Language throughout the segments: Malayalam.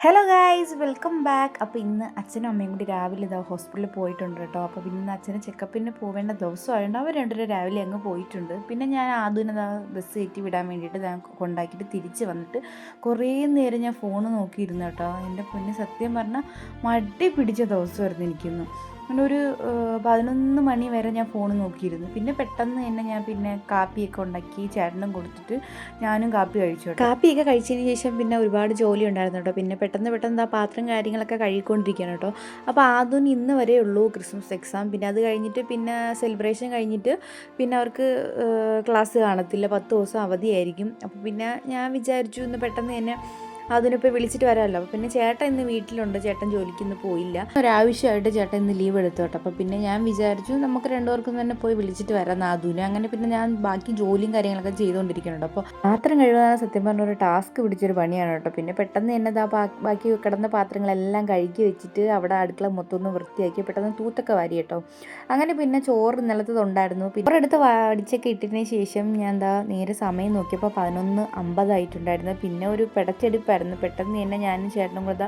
Hello guys, welcome back. അപ്പോൾ ഇന്ന് അച്ഛനും അമ്മയും കൂടി രാവിലെ ഇതാ ഹോസ്പിറ്റലിൽ പോയിട്ടുണ്ട് കേട്ടോ. അപ്പോൾ പിന്നെ ഇന്ന് അച്ഛന് ചെക്കപ്പിന് പോവേണ്ട ദിവസമായതുകൊണ്ട് അവർ രണ്ടുപേരും രാവിലെ അങ്ങ് പോയിട്ടുണ്ട്. പിന്നെ ഞാൻ ആദ്യം ബസ് കയറ്റി വിടാൻ വേണ്ടിയിട്ട് ഞാൻ കൊണ്ടാക്കിയിട്ട് തിരിച്ച് വന്നിട്ട് കുറേ നേരം ഞാൻ ഫോൺ നോക്കിയിരുന്നു കേട്ടോ. എൻ്റെ പൊന്ന്, സത്യം പറഞ്ഞാൽ മടി പിടിച്ച ദിവസമായിരുന്നു എനിക്കിന്ന്. അങ്ങനെ ഒരു 11 മണി വരെ ഞാൻ ഫോൺ നോക്കിയിരുന്നു. പിന്നെ പെട്ടെന്ന് തന്നെ ഞാൻ പിന്നെ കാപ്പിയൊക്കെ ഉണ്ടാക്കി ചേട്ടനും കൊടുത്തിട്ട് ഞാനും കാപ്പി കഴിച്ചു കേട്ടോ. കാപ്പിയൊക്കെ കഴിച്ചതിന് ശേഷം പിന്നെ ഒരുപാട് ജോലി ഉണ്ടായിരുന്നു കേട്ടോ. പിന്നെ പെട്ടെന്ന് ആ പാത്രം കാര്യങ്ങളൊക്കെ കഴുകിക്കൊണ്ടിരിക്കുകയാണ് കേട്ടോ. അപ്പോൾ ആദ്യം ഇന്ന് വരെ ഉള്ളൂ ക്രിസ്മസ് എക്സാം. പിന്നെ അത് കഴിഞ്ഞിട്ട് പിന്നെ സെലിബ്രേഷൻ കഴിഞ്ഞിട്ട് പിന്നെ അവർക്ക് ക്ലാസ് കാണത്തില്ല, 10 ദിവസം അവധിയായിരിക്കും. അപ്പോൾ പിന്നെ ഞാൻ വിചാരിച്ചു ഇന്ന് പെട്ടെന്ന് തന്നെ അതിനിപ്പോൾ വിളിച്ചിട്ട് വരാമല്ലോ. അപ്പോൾ പിന്നെ ചേട്ടൻ ഇന്ന് വീട്ടിലുണ്ട്, ചേട്ടൻ ജോലിക്ക് ഇന്ന് പോയില്ല. ഒരാവശ്യമായിട്ട് ചേട്ടൻ ഇന്ന് ലീവ് എടുത്തു കേട്ടോ. അപ്പോൾ പിന്നെ ഞാൻ വിചാരിച്ചു നമുക്ക് രണ്ടുപേർക്കും തന്നെ പോയി വിളിച്ചിട്ട് വരാം നാദൂന്. അങ്ങനെ പിന്നെ ഞാൻ ബാക്കി ജോലിയും കാര്യങ്ങളൊക്കെ ചെയ്തുകൊണ്ടിരിക്കുന്നുണ്ട്. അപ്പോൾ പാത്രം കഴുകാൻ സത്യം പറഞ്ഞ ഒരു ടാസ്ക് പിടിച്ചൊരു പണിയാണ് കേട്ടോ. പിന്നെ പെട്ടെന്ന് തന്നെ ബാക്കി കിടന്ന പാത്രങ്ങളെല്ലാം കഴുകി വെച്ചിട്ട് അവിടെ അടുക്കള മൊത്തം ഒന്ന് വൃത്തിയാക്കി പെട്ടെന്ന് തൂത്തൊക്കെ വാരി കേട്ടോ. അങ്ങനെ പിന്നെ ചോറ് നിലത്തതുണ്ടായിരുന്നു. പിന്നെ ഒരിടത്ത് അടിച്ചൊക്കെ ഇട്ടതിന് ശേഷം ഞാൻ നേരെ സമയം നോക്കിയപ്പോൾ 11:50 ആയിട്ടുണ്ടായിരുന്നു. പിന്നെ ഒരു പെടച്ചെടുപ്പ് പെട്ടെന്ന് തന്നെ ഞാനും ചേട്ടനും കൂടെ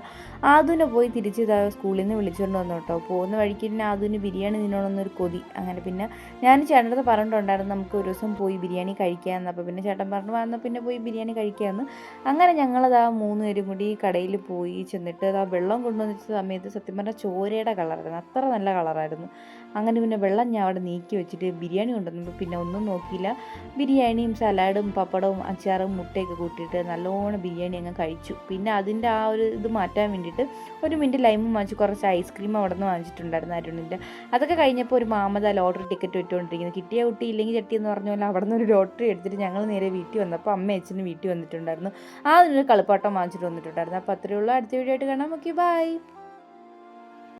ആദുവിനെ പോയി തിരിച്ച് സ്കൂളിൽ നിന്ന് വിളിച്ചുകൊണ്ട് വന്നു കേട്ടോ. പോകുന്ന വഴിക്ക് തന്നെ ആദുവിന് ബിരിയാണി തിന്നണമെന്നൊരു കൊതി. അങ്ങനെ പിന്നെ ഞാൻ ചേട്ടൻ്റെ അടുത്ത് പറഞ്ഞിട്ടുണ്ടായിരുന്നു നമുക്ക് ഒരു ദിവസം പോയി ബിരിയാണി കഴിക്കാമെന്ന്. അപ്പോൾ പിന്നെ ചേട്ടൻ പറഞ്ഞു വന്നാൽ പിന്നെ പോയി ബിരിയാണി കഴിക്കാമെന്ന്. അങ്ങനെ ഞങ്ങളത് 3 പേരും കൂടി കടയിൽ പോയി ചെന്നിട്ട് വെള്ളം കൊണ്ടുവന്ന സമയത്ത് സത്യം പറഞ്ഞാൽ ചോരയുടെ കളറായിരുന്നു, അത്ര നല്ല കളറായിരുന്നു. അങ്ങനെ പിന്നെ വെള്ളം ഞാൻ അവിടെ നീക്കി വെച്ചിട്ട് ബിരിയാണി കൊണ്ടുവന്നപ്പോൾ പിന്നെ ഒന്നും നോക്കിയില്ല, ബിരിയാണിയും സലാഡും പപ്പടവും അച്ചാറും മുട്ടയൊക്കെ കൂട്ടിയിട്ട് നല്ലോണം ബിരിയാണി അങ്ങ് കഴിച്ചു. പിന്നെ അതിൻ്റെ ആ ഒരു ഇത് മാറ്റാൻ വേണ്ടിയിട്ട് 1 മിനിറ്റ് ലൈമും വാങ്ങിച്ച് കുറച്ച് ഐസ്ക്രീം അവിടെ നിന്ന് വാങ്ങിച്ചിട്ടുണ്ടായിരുന്നു അരുണിൻ്റെ. അതൊക്കെ കഴിഞ്ഞപ്പോൾ ഒരു മാമത ലോട്ടറി ടിക്കറ്റ് വിട്ടുകൊണ്ടിരിക്കുന്നത്, കിട്ടിയ കുട്ടി ഇല്ലെങ്കിൽ ചട്ടി എന്ന് പറഞ്ഞ പോലെ അവിടെ നിന്ന് ഒരു ലോട്ടറി എടുത്തിട്ട് ഞങ്ങൾ നേരെ വീട്ടിൽ വന്നപ്പോൾ അമ്മ അച്ഛനും വീട്ടിൽ വന്നിട്ടുണ്ടായിരുന്നു. ആ ഒരു കളിപ്പാട്ടം വാങ്ങിച്ചിട്ട് വന്നിട്ടുണ്ടായിരുന്നു. അപ്പോൾ അത്രയേ ഉള്ളൂ. അടുത്ത വീഡിയോ ആയിട്ട് കാണാം. Okay, by.